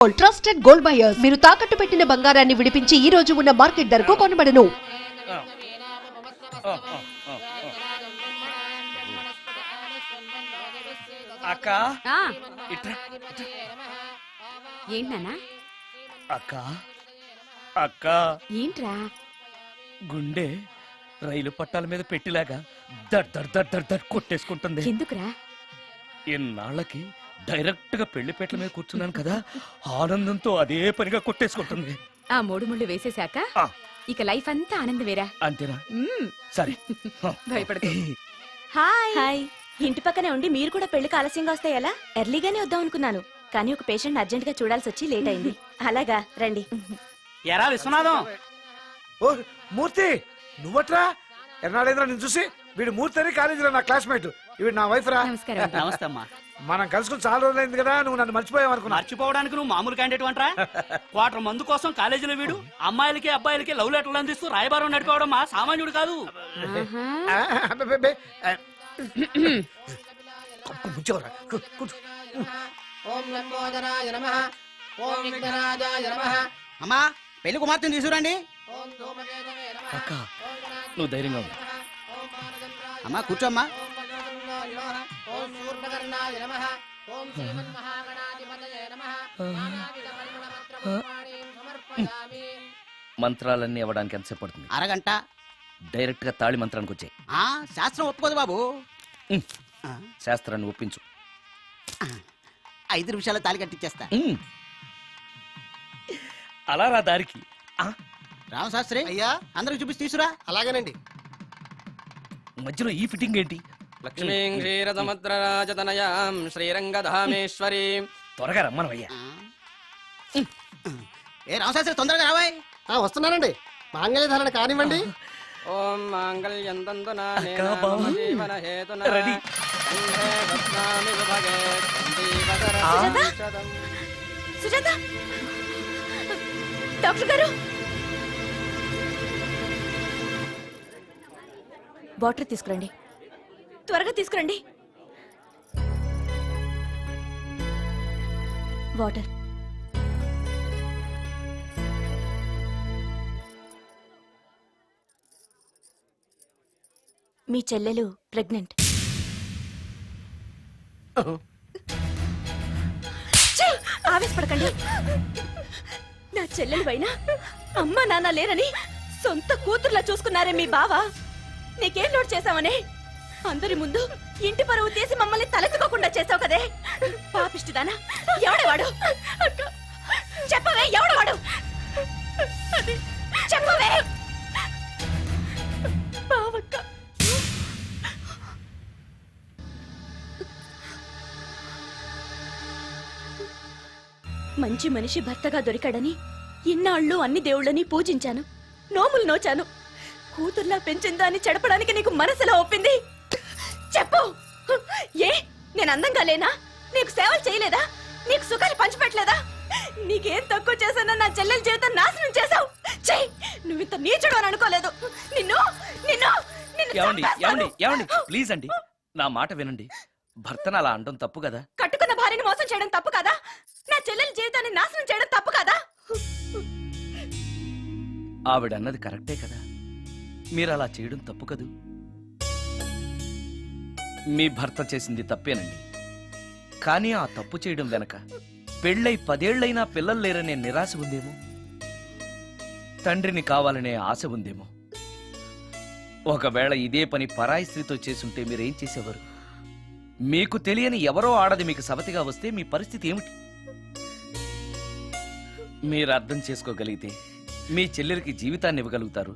Trusted gold buyers మీరు తాకట్టు పెట్టిన బంగారాన్ని విడిపించి ఈ రోజు ఉన్న మార్కెట్ ధరకు కొనబడను. అక్క ఏంటన్నా? అక్క అక్క ఏంట్రా? గుండె రైలు పట్టాల మీద పెట్టిలాగా దడ్ దడ్ దడ్ దడ్ దడ్ కొట్టేసుకుంటుంది. ఎందుకురా? ఇన్నాళ్ళకి డైరెక్ట్ గా పెళ్లిపేటల మీద కూర్చున్నాను కదా, ఆనందంతో అదే పనిగా కొట్టేసుకుంటుంది. ఆ మూడు ముళ్ళు వేసేశాక ఆ. ఇక లైఫ్ అంతా ఆనందమేరా. అంతేనా? సరే. భయపడకు. Hi hi. ఇంటి పక్కనే ఉండి మీరు కూడా పెళ్లికి ఆలస్యంగా వస్తే ఎలా? ఎర్లీగానే వద్దాం అనుకున్నాను, కానీ ఒక పేషెంట్ అర్జెంట్ గా చూడాల్సి వచ్చి లేట్ అయింది. అలాగా రండి. ఎరా విశ్వనాథం. ఓ మూర్తి, నువ్వట్రా? ఎన్నాడైందిరా నేను చూసి. వీడు మూర్తి అని కాలేజీలో నా క్లాస్మేట్, వీడు నా వైఫ్ రా. నమస్కారం. నమస్తే అమ్మా. మనం కలుసుకుని చాలా రోజులైంది కదా, నువ్వు నన్ను మర్చిపోయావు అనుకున్నా. మర్చిపోవడానికి నువ్వు మామూలు క్యాండిడేట్ అంటరా? క్వార్టర్ మందు కోసం కాలేజీలో వీడు అమ్మాయిలకి అబ్బాయిలకి లవ్ లెటర్లు అందిస్తూ రాయబారం నడిపోవడం మా సామాన్యుడు కాదు. ముంచేవరా. అమ్మా పెళ్లి కుమార్తెను తీసుకురండి. అక్క నువ్వు ధైర్యంగా ఉంది. అమ్మా కూర్చోమ్మా. మంత్రాలన్నీ ఇవ్వడానికి ఎంతసేపు పడుతుంది? అరగంట. డైరెక్ట్ గా తాళి మంత్రానికి వచ్చాయి. శాస్త్రం ఒప్పుకోదు బాబు. శాస్త్రాన్ని ఒప్పించు. 5 నిమిషాల్లో తాళి కట్టించేస్తా. అలా రా దారికి. రామశాస్త్రి అయ్యా అందరికి చూపించి తీసురా. అలాగేనండి. మధ్యలో ఈ ఫిట్టింగ్ ఏంటి? లక్ష్మీం క్షీరసముద్రరాజతనయాం శ్రీరంగధామేశ్వరీం. త్వరగా రమ్మనవయ్యా. ఏ రామశాస్త్రి తొందరగా రావాయ్. వస్తున్నానండి. మాంగళ్య ధారణ కానివ్వండి. ఓం మాంగళ్యం తంతునా అక్కా, బావ. జీవన హేతునా రెడీ. కంఠే బధ్నామి విభగే సుజాత? సుజాత డాక్టర్ గారు, వాటర్ తీసుకురండి, త్వరగా తీసుకురండి. వాటర్. మీ చెల్లెలు ప్రెగ్నెంట్. ఆవేశపడకండి. నా చెల్లెలు పైన అమ్మ నాన్న లేరని సొంత కూతుర్లా చూసుకున్నారే మీ బావ. నీకేం లోటు చేశావనే అందరి ముందు ఇంటి పరువు తీసి మమ్మల్ని తలెత్తుకోకుండా చేసావు కదే. పాపిష్టిదానా, ఎవడేవాడు? చెప్పవే, ఎవడవాడు? చెప్పవే. బావక్క, మంచి మనిషి భర్తగా దొరికాడని ఇన్నాళ్ళు అన్ని దేవుళ్ళని పూజించాను, నోములు నోచాను. కూతుర్లా పెంచిందా అని చెడపడానికి నీకు మనసులో ఒప్పింది. చెప్పు, ఏ నేను అందంగా లేనా? నీకు సేవలు చేయలేదా? నీకు సుఖాలు పంచిపెట్టలేదా? నీకేం తక్కువ చేశానో నా చెల్లెల జీవితం నాశనం చేశావు. చెయ్యి, నువ్వు ఇంత నీచుడు అని అనుకోలేదు. నిన్ను నిన్ను ఏమండి ఏమండి ఏమండి ప్లీజ్ అండి, నా మాట వినండి. భర్తను అలా అనడం తప్పు కదా. కట్టుకున్న భార్యని మోసం చేయడం తప్పు కదా? నా చెల్లెల జీవితాన్ని నాశనం చేయడం తప్పు కదా? ఆవిడన్నది కరెక్టే కదా. మీరు అలా చేయడం తప్పు కదూ. మీ భర్త చేసింది తప్పేనండి. కానీ ఆ తప్పు చేయడం వెనక పెళ్ళై 10 ఏళ్లైనా పిల్లలు లేరనే నిరాశ ఉందేమో, తండ్రిని కావాలనే ఆశ ఉందేమో. ఒకవేళ ఇదే పని పరాయి స్త్రీతో చేసుంటే మీరేం చేసేవారు? మీకు తెలియని ఎవరో ఆడది మీకు సవతిగా వస్తే మీ పరిస్థితి ఏమిటి? మీరు అర్థం చేసుకోగలిగితే మీ చెల్లెలికి జీవితాన్ని ఇవ్వగలుగుతారు,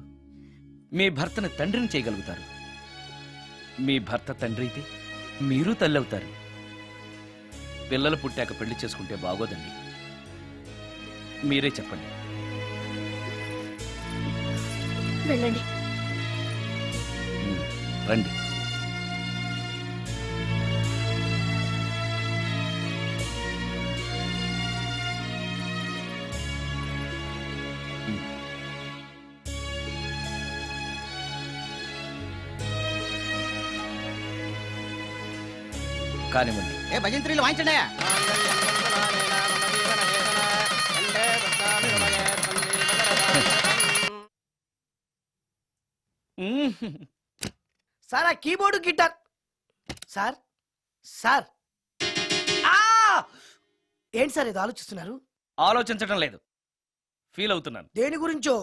మీ భర్తను తండ్రిని చేయగలుగుతారు. మీ భర్త తండ్రి అయితే మీరు తల్లి అవుతారు. పిల్లలు పుట్టాక పెళ్లి చేసుకుంటే బాగోదండి. మీరే చెప్పండి. వెళ్ళండి. రండి. కానివ్వండి. ఏ భజంత్రీలు వాయించండి. సార్ ఆ కీబోర్డు గిటార్ సార్ సార్ ఆ! ఏంటి సార్ ఇది ఆలోచిస్తున్నారు? ఆలోచించడం లేదు, ఫీల్ అవుతున్నాను. దేని గురించో?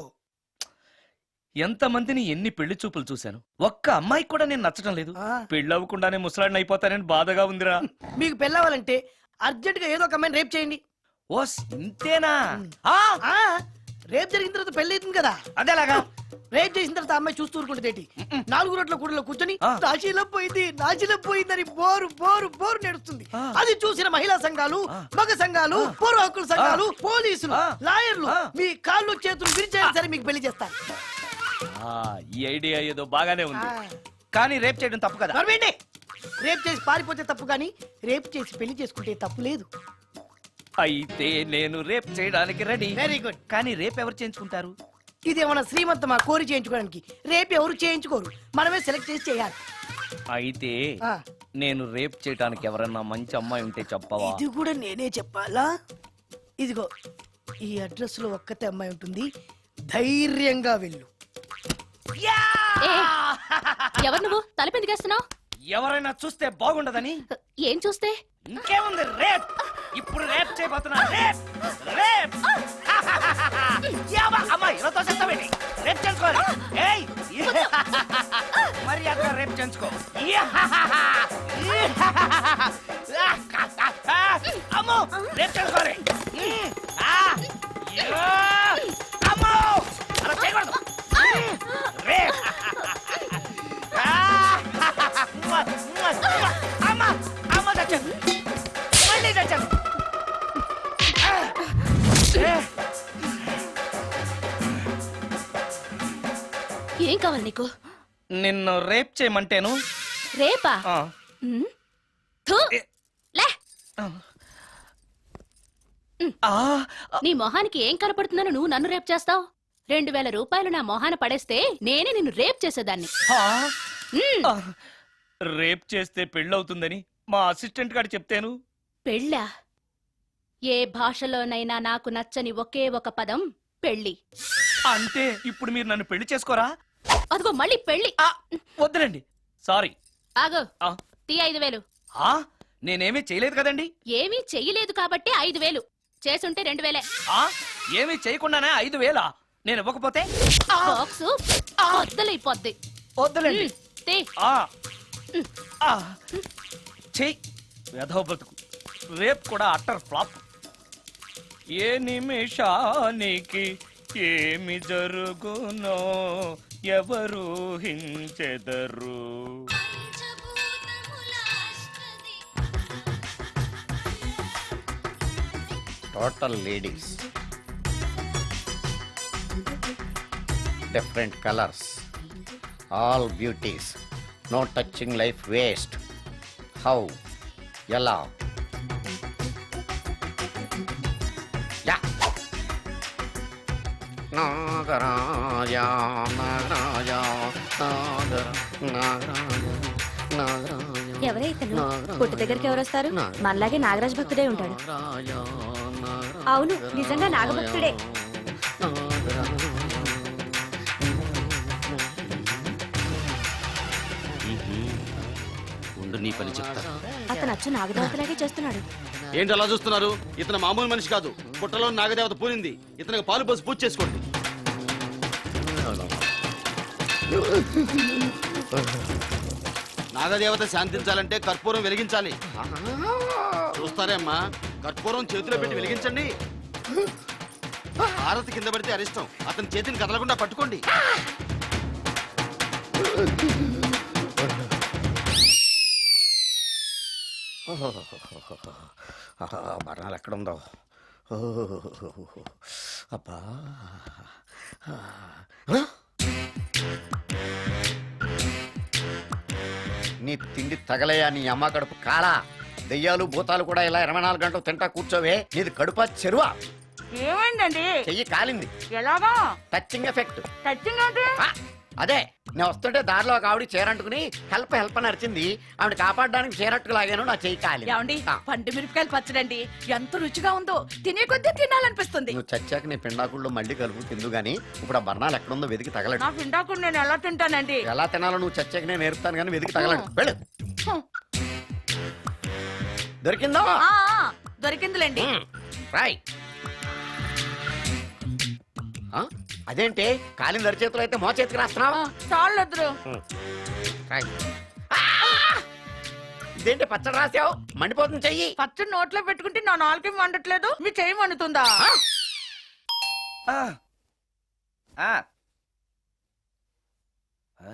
ఎంతమందిని ఎన్ని పెళ్లి చూపులు చూశాను, ఒక్క అమ్మాయికి కూడా నేను నచ్చడం లేదు. ఆ, పెళ్ళి అవ్వకుండానే ముసలాడిని అయిపోతానని బాధగా ఉందిరా. మీకు పెళ్ళవాలంటే అర్జెంట్ గా ఏదో ఒక అమ్మాయిని రేప్ చేయండి. ఓస్ ఇంతేనా? ఆ, రేప్ జరిగిన తర్వాత పెళ్లి అవుతుంది కదా, అదేలాగా. రేప్ చేసిన తర్వాత అమ్మాయి చూస్తూ ఊరుకుంటుంది. 4 రోడ్ల కూడలో కూర్చొని నాశీలం పోయిందని బోరు బోరు బోరు నడుస్తుంది. అది చూసిన మహిళా సంఘాలు, మగ సంఘాలు, పౌర హక్కుల సంఘాలు, పోలీసులు, లాయర్లు మీ కాళ్ళు చేతులు విరిచేయాలి సరే మీకు పెళ్లి చేస్తారు. ఈ ఐడియా ఏదో బాగానే ఉంది, కానీ రేప్ చేయడం తప్పు కదా. నడవండి. రేప్ చేసి పారిపోతే తప్పు, కానీ రేప్ చేసి పెళ్లి చేసుకుంటే తప్పు లేదు. అయితే నేను రేప్ చేయడానికి రెడీ. Very good. కానీ రేప్ ఎవరు చేయించుకుంటారు? ఇదేమన్నా శ్రీమంతమా కోరి చేయించుకోవడానికి? రేపు ఎవరు చేయించుకోరు, మనమే సెలెక్ట్ చేసి చేయాలి. అయితే ఆ, నేను రేప్ చేయడానికి ఎవరన్నా మంచి అమ్మాయి ఉంటే చెప్పవా? ఇది కూడా నేనే చెప్పాలా? ఇదిగో ఈ అడ్రస్ లో ఒక్కతే అమ్మాయి ఉంటుంది, ధైర్యంగా వెళ్ళు. ఎవరు నువ్వు? తలపెందుకేస్తున్నావు? ఎవరైనా చూస్తే బాగుండదని. ఏం చూస్తే? ఇంకేముంది, రేప్. ఇప్పుడు రేప్ చేయబోతున్నా. రేప్ రేప్ అమ్మాయి ఇలా తోసేస్తావేంటి? రేప్ చేసుకోవాలి. ఏయ్ మరి అక్కడ రేప్ చేసుకో. అమ్మో రేప్ చేసుకోవాలి. అమ్మో అలా చేయకూడదు. రేప్ అమ్మ అమ్మ చచ్చాను, మళ్ళీ చచ్చాను. ఏం కావాలి నీకు? నిన్ను రేప్ చేయమంటేను. రేపా? ఆ, థూ, లే. ఆ, నీ మొహానికి ఏం కనపడుతుందని నువ్వు నన్ను రేప్ చేస్తావు? 2000 రూపాయలు నా మొహాన పడేస్తే నేనే నిన్ను రేప్ చేసేదాన్ని. ఆ, ఉమ్, ఆ. రేప్ చేస్తే పెళ్ళవుతుందని మా అసిస్టెంట్ గారు చెప్తేను. పెళ్ళా? ఏ భాషలోనైనా నాకు నచ్చని ఒకే ఒక పదం పెళ్ళి. అంటే ఇప్పుడు మీరు నన్ను పెళ్లి చేసుకోరా? అదిగో మళ్ళీ పెళ్ళి. ఆ, వద్దులండి, సారీ. ఆగో, ఆ, తీ 5000. ఆ, నేనేమీ చేయలేదు కదండి. ఏమీ చెయ్యలేదు కాబట్టి 5000. చేసుంటే 2000. ఆ, ఏమీ చేయకుండానే 5,000 నేను ఇవ్వకపోతే? బాక్సు వద్దలైపోద్ది. వద్దులండి. తీ. ఆ, ఆ, చెయ్. వెధవ బతుకు. రేప్ కూడా అట్టర్ ఫ్లాప్. ఏ నిమిషానికి ఏమి జరుగునో ఎవరు హించెదరు. Total ladies, different colours, all beauties, no touching life waste. How, ఎలా? యా. నాగరాజ నాగరాజ నాగరాజ నాగరాజ. ఎవరైతను? పుట్టు దగ్గరికి ఎవరొస్తారు? మనలాగే నాగరాజ భక్తుడే ఉంటాడు. అవును, నిజంగా నాగభక్తుడే. ఉండు, నీ పని చెప్తా. అతను అచ్చు నాగదేవతలాగే చేస్తున్నాడు. ఏంటి అలా చూస్తున్నారు? ఇతను మామూలు మనిషి కాదు. పుట్టలో నాగదేవత పూనింది. ఇతనికి పాలు పోసి పూజ చేసుకోండి. నాగదేవత శాంతించాలంటే కర్పూరం వెలిగించాలి. చూస్తారే అమ్మా, కర్పూరం చేతిలో పెట్టి వెలిగించండి. హారతి కింద పడితే అరిష్టం. అతని చేతిని కదలకుండా పట్టుకోండి. బర్ణాలు ఎక్కడుందో. అబ్బా, నీ తిండి తగలయా నీ అమ్మ కడుపు కాలా. దెయ్యాలు భూతాలు కూడా ఇలా 24 గంటలు తింటా కూర్చోవే. నీది కడుపా చెరువా? ఏమైందండి? చెయ్యి కాలింది. ఎలాగా? Touching effect. టచింగ్ అంటే? అదే నేను వస్తుంటే దారిలో ఒక ఆవిడ చీరంటుకుని హెల్ప్ అని అరిచింది. ఆవిడ కాపాడడానికి చీరట్టుకు లాగాను, నా చెయ్యి కాలి. ఏమండి పండు మిరపకాయలు పచ్చడండి ఎంత రుచిగా ఉందో తినే కొద్దీ తినాలనిపిస్తుంది. నువ్వు చచ్చాక నీ పిండాకుళ్ళు మళ్ళీ కలుపు తిందు గానీ ఇప్పుడు ఆ బర్ణాలు ఎక్కడుందో వెతికి తగలడు. నా పిండాకుడు నేను ఎలా తింటానండి? ఎలా తినాలో నువ్వు చచ్చాక నేను నేర్పుతాను కానీ వెతికి తగలడు. వెళ్ళు. దొరికిందో దొరికిందిలేండి. రాయ్. అదేంటి కాలిన దరిచేతులు అయితే మో చేతికి రాస్తున్నావు? చాలు రాయ్. ఇదేంటి పచ్చడి రాసావు? మండిపోతుంది చెయ్యి. పచ్చడి నోట్లో పెట్టుకుంటే నా నాలుగు వండట్లేదు, మీ చెయ్యి వండుతుందా? ఆ. ఆ. ఆ?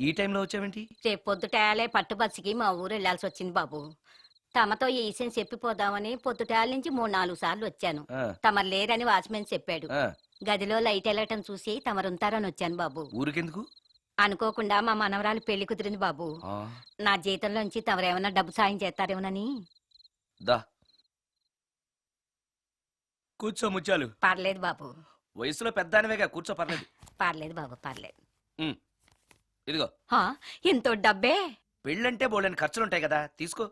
ఈ టైంలో వచ్చావేంటి? రేపు పొద్దుటాలే పట్టుబస్సుకి మా ఊరు వెళ్లాల్సి వచ్చింది బాబు. తమతో ఈ విషయం చెప్పిపోదామని పొద్దుటాల నుంచి 3-4 సార్లు వచ్చాను. ఆ. తమరు లేరని వాచ్మెన్ చెప్పాడు. ఆ. గదిలో లైట్ వెళ్ళటం చూసి తమరుంటారని వచ్చాను బాబు. ఊరికెందుకు? అనుకోకుండా మా మనవరాలు పెళ్లి కుదిరింది బాబు. ఆ. నా జీతంలోంచి తమరేమన్నా డబ్బు సాయం చేస్తారేమోనని. దా కూర్చో ముచ్చాలు. పర్లేదు బాబు, వయసులో పెద్దానివేగా, కూర్చో, పర్లేదు. పర్లేదు బాబు, పర్లేదు. ఇదిగో హా, ఇంతో డబ్బే? పెళ్ళంటే బోళ్ళని ఖర్చులుంటాయి కదా, తీసుకో.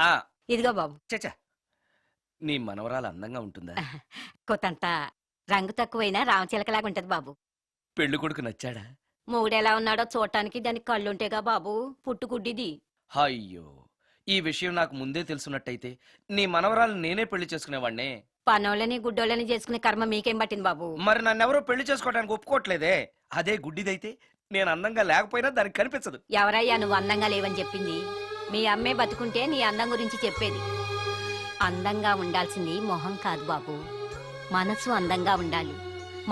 ఆ ఇదిగో బాబు. చచ్చా, నీ మనవరాలు అందంగా ఉంటుందా? కొత్తంత రంగు తక్కువైనా రామచిలకలాగా ఉంటది బాబు. పెళ్లి కొడుకు నచ్చాడా? మూడెలా ఉన్నాడో చూడటానికి దానికి కళ్ళుంటేగా బాబు, పుట్టుకుడ్డిది. అయ్యో, ఈ విషయం నాకు ముందే తెలుసున్నట్టయితే నీ మనవరాలు నేనే పెళ్లి చేసుకునేవాడినే. పనోళ్ళని గుడ్డోళ్ళని చేసుకునే కర్మ మీకేం పట్టింది బాబు? మరి నన్నెవరో పెళ్లి చేసుకోవడానికి ఒప్పుకోవట్లేదే. అదే గుడ్డిదైతే నేను అందంగా లేకపోయినా దానికి కనిపించదు. ఎవరయ్యా నువ్వు అందంగా లేవని చెప్పింది? మీ అమ్మే బతుకుంటే నీ అందం గురించి చెప్పేది. అందంగా ఉండాల్సింది మొహం కాదు బాబు, మనసు అందంగా ఉండాలి,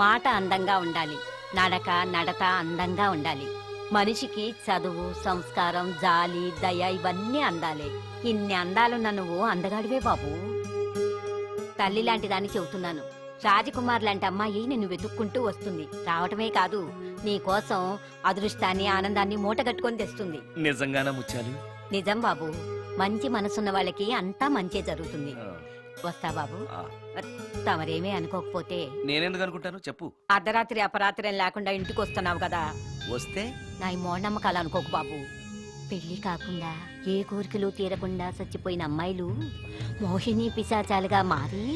మాట అందంగా ఉండాలి, నడత అందంగా ఉండాలి. మనిషికి చదువు, సంస్కారం, జాలి, దయ ఇవన్నీ అందాలే. ఇన్ని అందాలున్న నువ్వు అందగాడివే బాబు. తల్లి లాంటి దాన్ని చెబుతున్నాను. రాజకుమార్ లాంటి అమ్మాయి నిన్ను వెతుక్కుంటూ వస్తుంది. రావటమే కాదు, నీ కోసం అదృష్టాన్ని, ఆనందాన్ని మూటగట్టుకొని తెస్తుంది. నిజంగానా ముత్యాలు? నిజం బాబు, మంచి మనసున్న వాళ్ళకి అంతా మంచే జరుగుతుంది. వస్తా బాబు. తమరేమీ అనుకోకపోతే. నేనెందుకు అనుకుంటాను చెప్పు. అర్ధరాత్రి అపరాత్రి లేకుండా ఇంటికి వస్తున్నావు కదా, వస్తే నా ఈ మూఢనమ్మకాలు అనుకోకు బాబు. పెళ్లి కాకుండా ఏ కోరికలు తీరకుండా చచ్చిపోయిన అమ్మాయిలు మోహిని పిశాచాలుగా మారి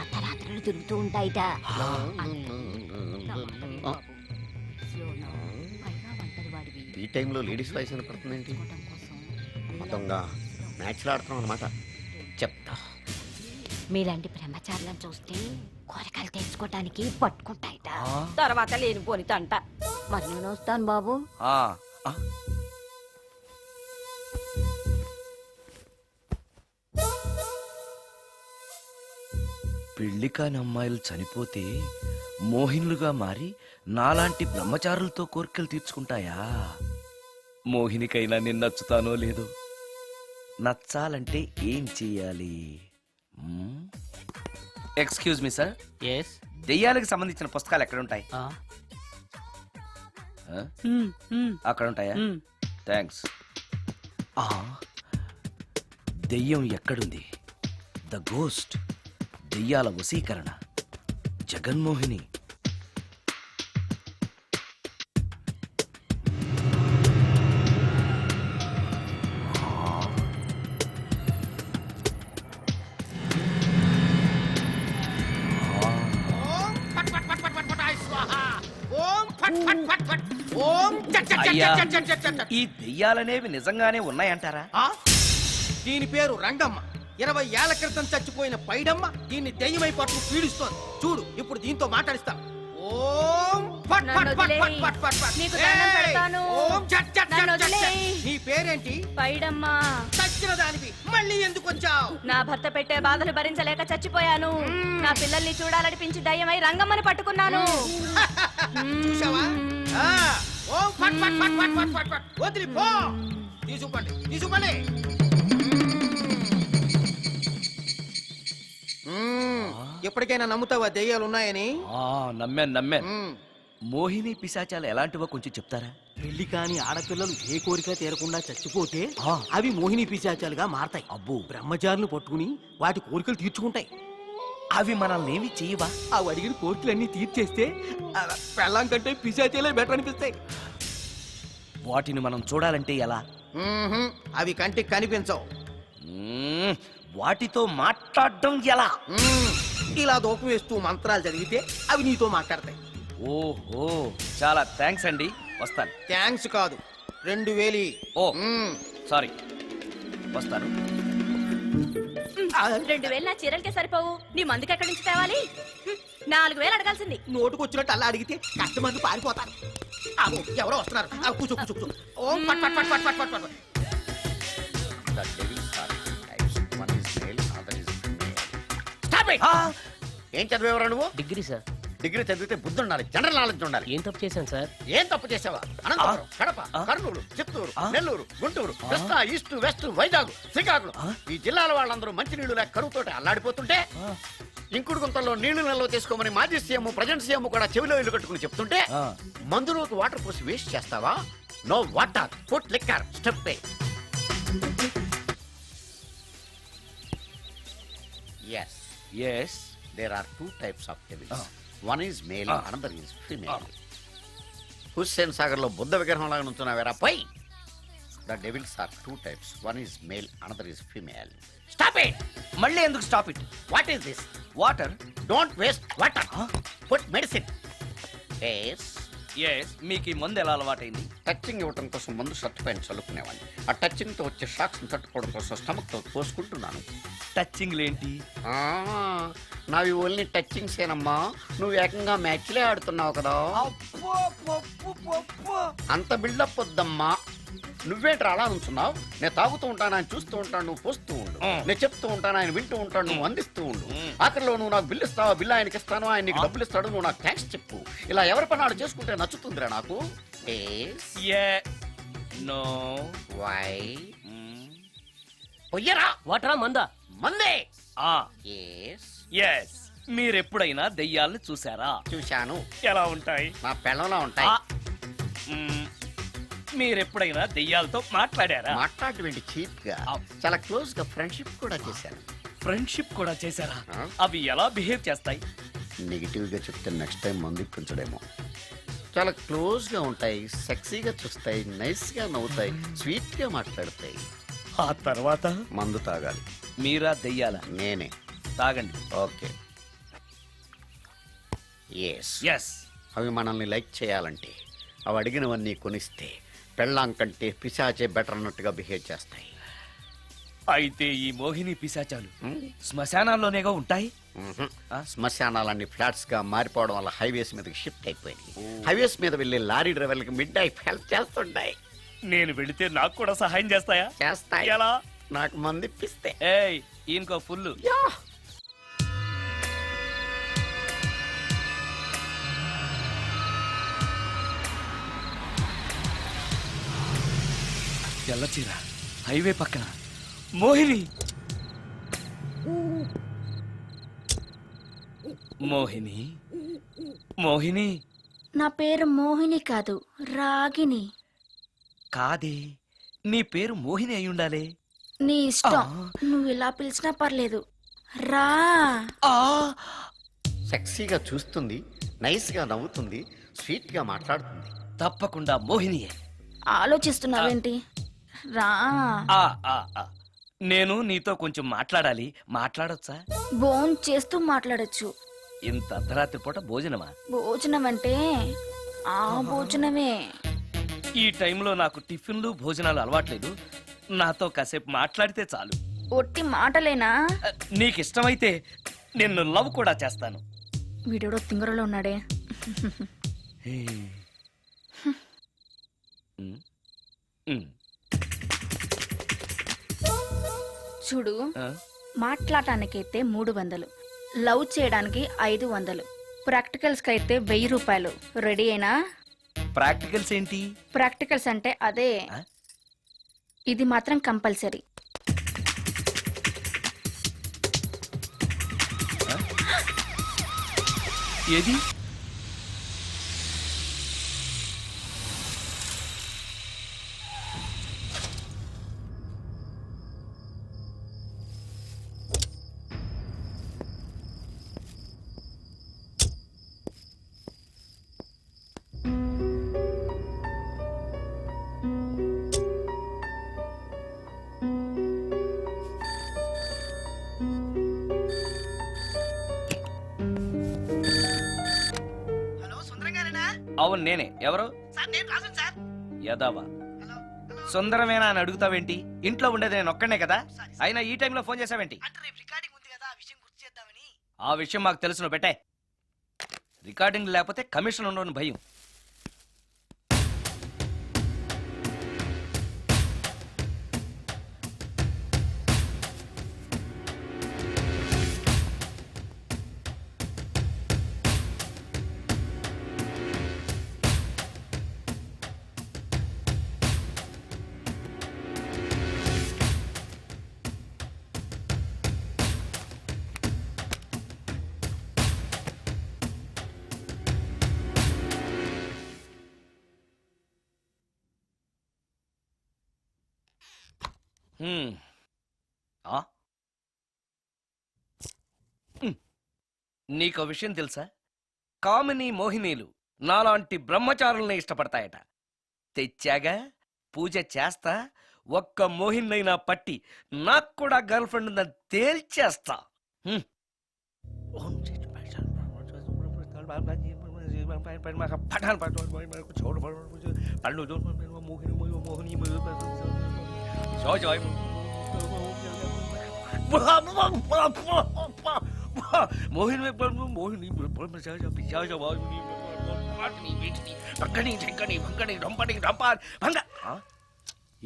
అర్ధరాత్రులు తిరుగుతూ ఉంటాయిట. ఈ టైంలో లేడీస్ వాయిస్ వినపడుతుందేంటి? మొత్తంగా మ్యాచ్లు ఆడుతున్నాం అనమాట. చెప్తా. మీలాంటి బ్రహ్మచారులను చూస్తే కోరికలు తెచ్చుకోవటానికి పట్టుకుంటాయిట. తర్వాత లేనిపోని తంట. మరి నేను వస్తాను బాబు. పెళ్లి కాని అమ్మాయిలు చనిపోతే మోహినులుగా మారి నాలాంటి బ్రహ్మచారులతో కోరికలు తీర్చుకుంటాయా? మోహినికైనా నేను నచ్చుతానో లేదో. నచ్చాలంటే ఏం చెయ్యాలి? ఎక్స్క్యూజ్ మీ సార్, దెయ్యాలకు సంబంధించిన పుస్తకాలు ఎక్కడ ఉంటాయి? అక్కడ ఉంటాయా? థ్యాంక్స్. దెయ్యం ఎక్కడుంది? ద గోస్ట్, దెయ్యాల వశీకరణ, జగన్మోహిని. అయ్యా, ఈ దెయ్యాలనేవి నిజంగానే ఉన్నాయంటారా? దీని పేరు రంగమ్మ. 20 ఏళ్ల క్రితం చచ్చిపోయిన పైడమ్మ దీన్ని దెయ్యమై పట్టు పీడిస్తోంది. చూడు, ఇప్పుడు దీంతో మాట్లాడిస్తా. ఓం ఫట్ ఫట్ ఫట్ ఫట్ ఫట్ ఫట్ ఫట్. నీకు దండం పెడతాను. ఓం చట్ చట్ నన్ను చట్ చట్. వదిలేయ్. నీ పేరేంటి? పైడమ్మా. చచ్చిన దానివి మళ్ళీ ఎందుకు వచ్చావు? నా భర్త పెట్టే బాధలు భరించలేక చచ్చిపోయాను. నా పిల్లల్ని చూడాలనిపించి దయ్యమై రంగమ్మని పట్టుకున్నాను. చూసావా? ఓం ఫట్ ఫట్ ఫట్ ఫట్ ఫట్ ఫట్ ఫట్. వదిలి పో. తీసుకోండి, తీసుకోండి. ఎప్పటికైనా నమ్ముతావా దెయ్యాలు ఉన్నాయని? నమ్మాను. మోహిని పిశాచాలు ఎలాంటివో కొంచెం చెప్తారా? పెళ్లి కాని ఆడపిల్లలు ఏ కోరిక తీరకుండా చచ్చిపోతే అవి మోహిని పిశాచాలుగా మారతాయి. అబ్బో. బ్రహ్మచారులు పట్టుకుని వాటి కోరికలు తీర్చుకుంటాయి. అవి మనల్ని ఏమి చేయవా? అవి అడిగిన కోర్టులన్నీ తీర్చేస్తే పెళ్ళాం కంటే పిశాచీలే బెటర్ అనిపిస్తాయి. వాటిని మనం చూడాలంటే ఎలా? అవి కంటికి కనిపించవు. మ్మ్, వాటితో మాట్లాడడం ఎలా? ఇలా దూపం వేస్తూ మంత్రాలు చదివితే అవి నీతో మాట్లాడతాయి. ఓహో, చాలా థ్యాంక్స్ అండి, వస్తాను. థ్యాంక్స్ కాదు, 2000. ఓ సారీ, వస్తాను. 2000 నా చీరలకే సరిపోవు, నీ మందుకి ఎక్కడి నుంచి తేవాలి? 4000 అడగాల్సింది. నోటుకొచ్చినట్టు అలా అడిగితే కష్టమంది పారిపోతారు. అమ్మో, ఎవరో వస్తున్నారు. కూర్చో కూర్చో కూర్చో. ఓం పట్ పట్ పట్ పట్ పట్ పట్ పట్. The devils are two types. One is male, other is female. Stop it! ఏం చదివేవరా నువ్వు? Degree sir. డిగ్రీ చదివితే బుద్ధి ఉండాలి, జనరల్ నాలెడ్జ్ ఉండాలి. ఏం తప్పు చేశాను సార్? ఏం తప్పు చేసావా? అనంతపురం, కడప, కర్నూలు, చిత్తూరు, నెల్లూరు, గుంటూరు, కృష్ణా, ఈస్ట్, వెస్ట్, వైజాగ్, శ్రీకాకుళం ఈ జిల్లాల వాళ్ళందరూ మంచినీళ్లు లేక కరువుతోటి అల్లాడిపోతుంటే ఇంకుడు గుంతల్లో నీళ్లు నిల్వ చేసుకోమని మాజీ సీఎం ప్రజెంట్ సీఎం కూడా చెవిలో ఇల్లు కట్టుకుని చెప్తుంటే మందులోకి వాటర్ పోసి వేస్ట్ చేస్తావా? నో వాటర్, ఫుట్ లిక్కర్, స్టెప్ పే. Yes, yes, there are two types of devils. One is male, another is female. Hussain Sagar లో బుద్ధ విగ్రహం లాగా నుంచున్నావేరా పై. The devils are two types. One is male, another is female. Stop it! మళ్ళీ ఎందుకు stop it? What is this? Water. Don't waste water. Put medicine. Yes. Yes, మీకు ఈ మందు ఎలా అలవాటైంది? టచింగ్ ఇవ్వటం కోసం ముందు షర్ట్ పైన చల్లుకునేవాడిని. ఆ టచింగ్ తో వచ్చే షాక్స్ తట్టుకోవడం కోసం స్టమక్ తో పోసుకుంటున్నాను. టచింగ్ ఏంటి? నావి ఓన్లీ టచింగ్స్ ఏనమ్మా. నువ్వు ఏకంగా మ్యాచ్లే ఆడుతున్నావు కదా. అంత బిల్డప్ వద్దమ్మా. నువ్వేంట్రా అలా నుంచున్నావు? నేను తాగుతూ ఉంటాను, ఆయన చూస్తూ ఉంటాను, నువ్వు పోస్తూ ఉండు. నేను చెప్తూ ఉంటాను, ఆయన వింటూ ఉంటాడు, నువ్వు అందిస్తూ ఉండు. ఆఖరిలో నువ్వు నాకు బిల్లు ఇస్తావా, బిల్లు ఆయనకి ఇస్తాను, ఆయన నీకు డబ్బులు ఇస్తాడు, నువ్వు నాకు థ్యాంక్స్ చెప్పు. ఇలా ఎవరి పని ఆడు చేసుకుంటే నచ్చుతుందిరా నాకు. నో. వై? పొయ్యరా. వాటరా మందా? మందే. ఎస్, మీరెప్పుడైనా దెయ్యాలను చూసారా? చూశాను. ఎలా ఉంటాయి? నా పెళ్ళంలా ఉంటాయి. మీరెప్పుడైనా దెయ్యాలతో మాట్లాడారా? మాట్లాడేంటి చీప్ గా, చాలా క్లోజ్ గా ఫ్రెండ్షిప్ కూడా చేశాను. ఫ్రెండ్షిప్ కూడా చేశారా? అవి ఎలా బిహేవ్ చేస్తాయి? నెగిటివ్ గా చెప్తే నెక్స్ట్ టైం మందు ఇప్పించడేమో. చాలా క్లోజ్ గా ఉంటాయి, సెక్సీగా చూస్తాయి, నైస్ గా నవ్వుతాయి, స్వీట్ గా మాట్లాడతాయి. ఆ తర్వాత మందు తాగాలి. మీరా దెయ్యాల? నేనే. తాగండి. ఓకే. ఎస్. ఎస్. అవి మనల్ని లైక్ చేయాలంటే అవి అడిగినవన్నీ కొనిస్తే పెళ్ళాం కంటే పిశాచే బెటర్ అన్నట్టుగా బిహేవ్ చేస్తాయి. అయితే ఈ మోహిని పిశాచాలు శ్మశానాల్లోనేగా ఉంటాయి? శ్మశానాలన్నీ ఫ్లాట్స్ గా మారిపోవడం వల్ల హైవేస్ మీదకి షిఫ్ట్ అయిపోయింది. హైవేస్ మీద వెళ్ళే లారీ డ్రైవర్లకి మిడ్ నైట్ హెల్ప్ చేస్తుంటాయి. నేను వెళితే నాకు కూడా సహాయం చేస్తాయా? చేస్తాయి. ఎలా? నాకు మంది ఇప్పిస్తే. ఏయ్, ఈయనకో ఫుల్. తెల్లచీర, హైవే పక్కన మోహిని. మోహిని, మోహిని. నా పేరు మోహిని కాదు, రాగిని. కాదే, నీ పేరు మోహిని అయి ఉండాలే. నీ ఇష్టం, నువ్వు ఇలా పిలిచినా పర్లేదు. రా. సెక్సీగా చూస్తుంది, నైస్ గా నవ్వుతుంది, స్వీట్ గా మాట్లాడుతుంది. తప్పకుండా మోహినియే. ఆలోచిస్తున్నావేంటి? రా. నేను నీతో కొంచెం మాట్లాడాలి. మాట్లాడొచ్చా? భోజనం చేస్తూ మాట్లాడొచ్చు. ఇంత అర్ధరాత్రి పూట భోజనమా? భోజనం అంటే ఆ భోజనమే. ఈ టైంలో నాకు టిఫిన్లు భోజనాలు అలవాట్లేదు. నాతో కాసేపు మాట్లాడితే చాలు. ఒట్టి మాటలేనా? నీకిష్టమైతే నిన్ను లవ్ కూడా చేస్తాను. వీడెవడో తింగరలో ఉన్నాడే. చూడు, మాట్లాడటానికైతే 300, లవ్ చేయడానికి 500, ప్రాక్టికల్స్ కి అయితే 1000 రూపాయలు. రెడీ అయినా? ప్రాక్టికల్స్ ఏంటి? ప్రాక్టికల్స్ అంటే అదే. ఇది మాత్రం కంపల్సరీ. ఏది? అవును నేనే. ఎవరు? సార్ నేను రాజు సార్. యదావా సుందరమేనా అని అడుగుతావేంటి? ఇంట్లో ఉండేది నేను ఒక్కనే కదా. అయినా ఈ టైంలో ఫోన్ చేసావేంటి? అంటే రేపు రికార్డింగ్ ఉంది కదా, ఆ విషయం గుర్తు చేద్దామని. ఆ విషయం మాకు తెలుసు, నువ్వు పెట్టే. రికార్డింగ్ లేకపోతే కమిషన్ ఉండని భయం. ఆ? నీకో విషయం తెలుసా? కామిని మోహినీలు నాలాంటి బ్రహ్మచారుల్ని ఇష్టపడతాయట. తెచ్చాగా, పూజ చేస్తా, ఒక్క మోహినైనా పట్టి నాకు కూడా గర్ల్ ఫ్రెండ్ ఉందని తేల్చేస్తా.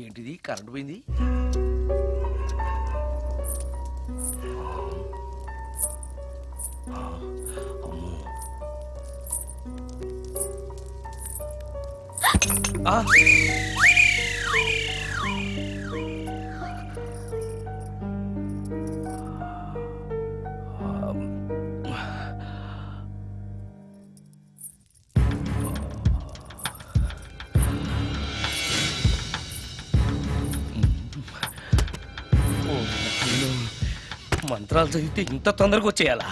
ఏంటిది? కరెంట్ పోయింది. మంత్రాలు చదివితే ఇంత తొందరగా వచ్చేయాలా?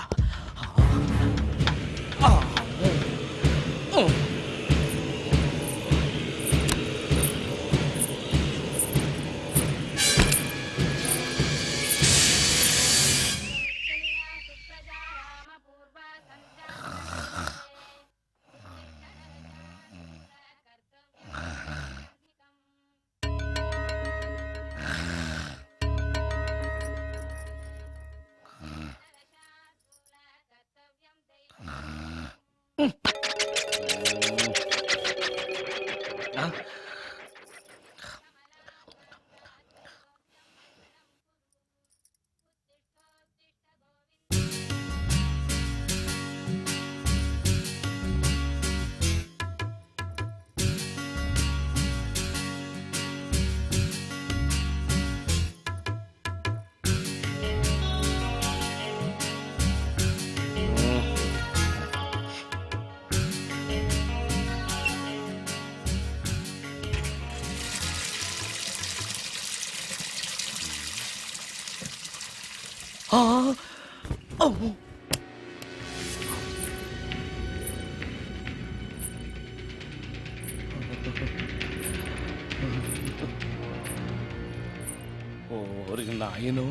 ఓరి నాయనో,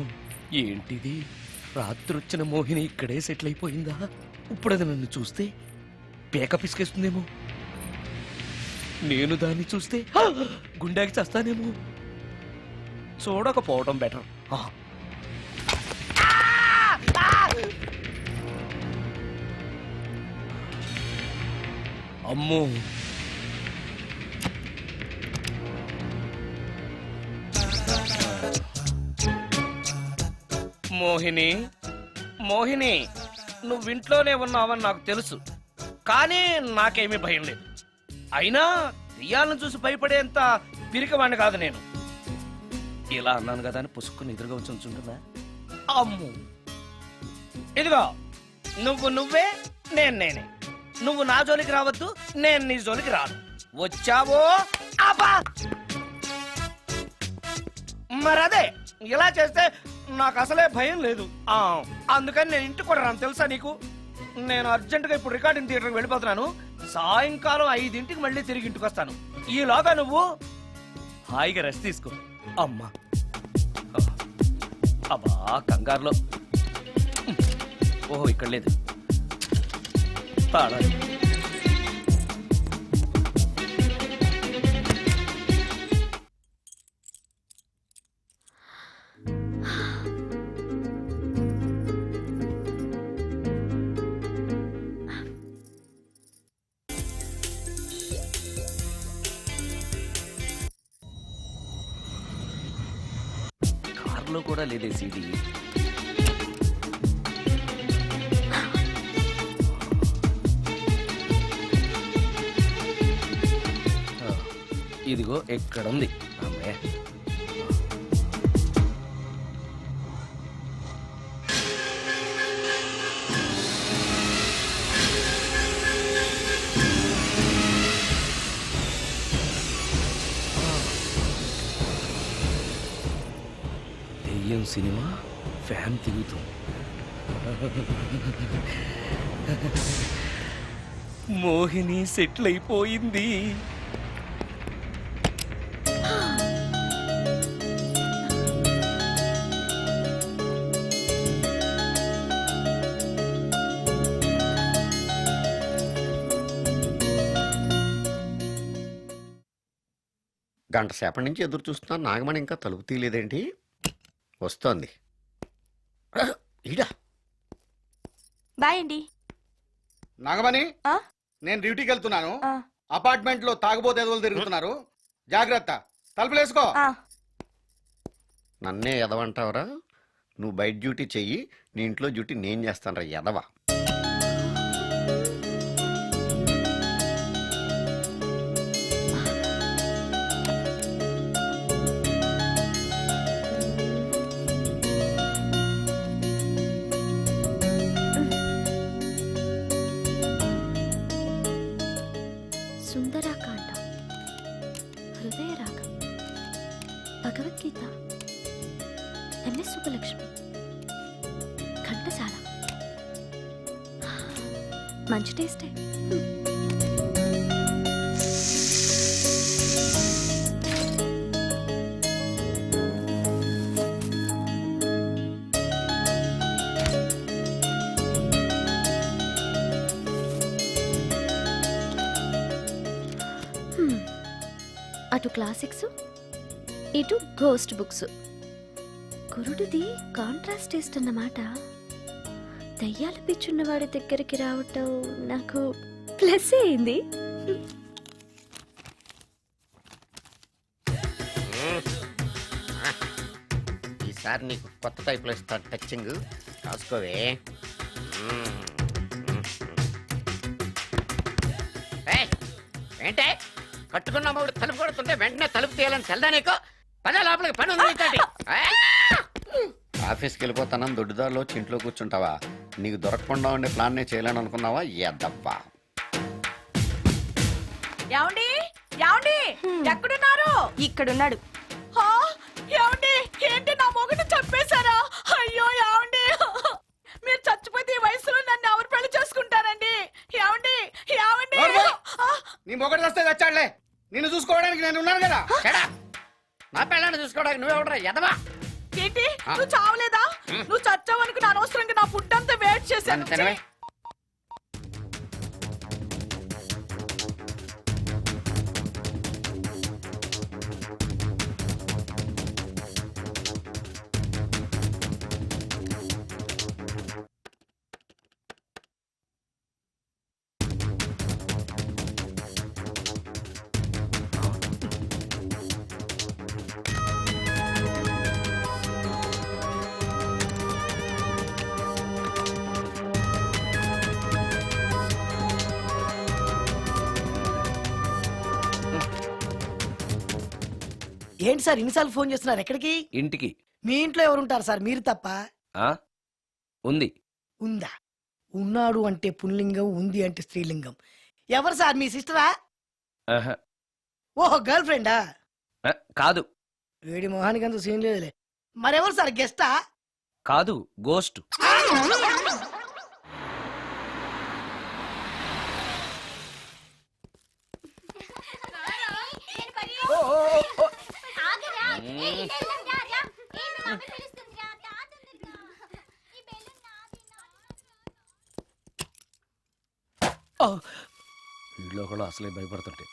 ఏంటిది? రాత్రొచ్చిన మోహిని ఇక్కడే సెటిల్ అయిపోయిందా? ఇప్పుడు అది నన్ను చూస్తే పేక పిసికేస్తుందేమో. నేను దాన్ని చూస్తే గుండెకి చస్తానేమో. చూడకపోవడం బెటర్. అమ్మో, మోహిని, మోహిని, నువ్వు ఇంట్లోనే ఉన్నావని నాకు తెలుసు, కానీ నాకేమీ భయం లేదు. అయినా దెయ్యాలను చూసి భయపడేంత పిరికవాణ్ణి కాదు నేను. ఇలా అన్నాను కదా అని పుసుక్కుని ఎదురుగా ఉంచుంటుందా? అమ్ము, ఇదిగో, నువ్వు నువ్వే, నేను నేనే. నువ్వు నా జోలికి రావద్దు, నేను నీ జోలికి రాను. వచ్చావో అబ్బా! మరదే, ఇలా చేస్తే నాకు అసలే భయం లేదు. అందుకని నేను ఇంటికి కూడా రాను, తెలుసా నీకు? నేను అర్జెంటుగా ఇప్పుడు రికార్డింగ్ థియేటర్కి వెళ్ళిపోతున్నాను. సాయంకాలం 5ంటికి మళ్ళీ తిరిగి ఇంటికి వస్తాను. ఈలోగా నువ్వు హాయిగా రెస్ట్ తీసుకో. అమ్మా, అబ్బా, కంగారులో. ఓహో, ఇక్కడ లేదు. తాళాలి. పేపర్లో కూడా లేదే సీడీ. ఇదిగో ఎక్కడుంది అమ్మాయి. దెయ్యం సినిమా ఫ్యాన్ తిరుగుతుంది. మోహిని సెటిల్ అయిపోయింది. గంట సేపటి నుంచి ఎదురు చూస్తున్నాను, నాగమణి ఇంకా తలుపు తీయలేదేంటి? వస్తోంది. ఈడా బాయ్ అండి. నాగమణి, ఆ? నేను డ్యూటీకి వెళ్తున్నాను. ఆ. అపార్ట్మెంట్ లో తాగుబోతే ఎదువులు తిరుగుతున్నారు, జాగ్రత్త. తలుపులేసుకో. నన్నే ఎదవంటావరా? నువ్వు బయట డ్యూటీ చెయ్యి, నీ ఇంట్లో డ్యూటీ నేను చేస్తాను రా ఎదవా. సుందరాకాండ, హృదయ రాగం, భగవద్గీత, ఎంఎస్ సుబ్బలక్ష్మి, ఘంటసాల. మంచి టేస్టే. అటు క్లాసిక్స్, ఇటు గోస్ట్ బుక్స్. కురుడిది కాంట్రాస్ట్ టేస్ట్ అన్నమాట. దయ్యాల పిచ్చున్న వాడి దగ్గరికి రావటం నాకు ప్లస్ అయింది. ఈసారి నీకు కొత్త టైప్లో ఇస్తాను టచ్చింగ్, రాసుకోవే. ఏంటే కట్టుకున్న మూడు తలుపు కొడుతుంటే వెంటనే తలుపు తీయాలని తెల్దా నీకు? పదే లోపలికి పని ఉంది నీతోటి. ఆఫీస్కి వెళ్ళిపోతానని దొడ్డుదారిలో ఇంట్లో కూర్చుంటావా? నీకు దొరకకుండా ఉండే ప్లాన్ నేను చేయలేను అనుకున్నావా? ఎద్దబ్బా. ఏమండి ఏమండి ఎక్కడున్నారు? ఇక్కడున్నాడు. ఏమండి ఏంటి నా మొగుడు చంపేశారా? అయ్యో ఏమండి, మీరు చచ్చిపోతే ఈ వయసులో నన్ను ఎవరు పెళ్లి చేసుకుంటారండి? ఏమండి ఏమండి. నీ మొగడు వస్తే వచ్చాడులే, నిన్ను చూసుకోవడానికి నేను ఉన్నాను కదా. నా పిల్లని చూసుకోవడానికి నువ్వెవడరా ఎదవా? ఏంటి నువ్వు చావలేదా? నువ్వు చచ్చావనుకుని అనవసరంగా నా ఫుడ్ అంతా వేస్ట్ చేశాను. ఏంటి సార్ ఇన్నిసార్లు ఫోన్ చేస్తున్నారు? ఎక్కడికి? ఇంటికి. మీ ఇంట్లో ఎవరుంటారు సార్, మీరు తప్ప? ఉంది. ఉందా? ఉన్నాడు అంటే పుల్లింగం, ఉంది అంటే స్త్రీలింగం. ఎవరు సార్, మీ సిస్టరా? ఓహో గర్ల్ ఫ్రెండా? కాదు. వేడి మొహానికి అంత సీన్ లేదులే. మరెవరు సార్, గెస్టా? కాదు, గోస్ట్. వీళ్ళు కూడా అసలే భయపడుతుంటే.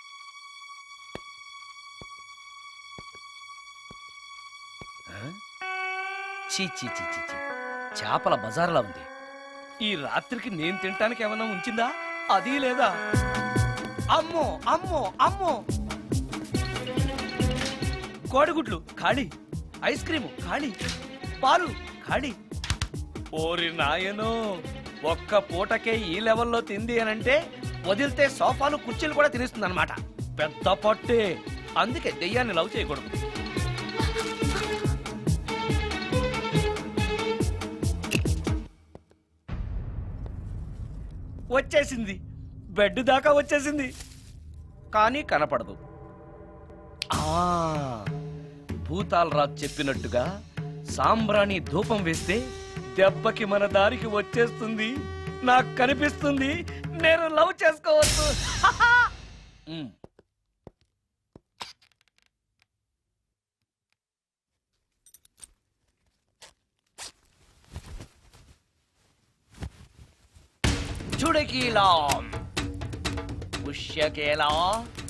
చీ చీ చీ చీ చీ, చేపల బజార్లా ఉంది. ఈ రాత్రికి నేను తినటానికి ఏమన్నా ఉంచిందా? అది లేదా? అమ్మో అమ్మో అమ్మో, కోడిగుడ్లు ఖాళీ. ఐస్ క్రీము ఖాళీ, పాలు ఖాళీ. ఓరి నాయనో, ఒక్క పూటకే ఈ లెవెల్లో తింది అనంటే వదిలితే సోఫాలు కుర్చీలు కూడా తినేస్తుంది అనమాట. పెద్ద పట్టే. అందుకే దెయ్యాన్ని లవ్ చేయకూడదు. వచ్చేసింది, బెడ్ దాకా వచ్చేసింది, కానీ కనపడదు. భూతాలరాజు చెప్పినట్టుగా సాంబ్రాణి ధూపం వేస్తే దెబ్బకి మన దారికి వచ్చేస్తుంది. నాకు కనిపిస్తుంది, నేను లవ్ చేసుకోవచ్చు. ఉమ్. చుడకీలా ఉష్యకేలా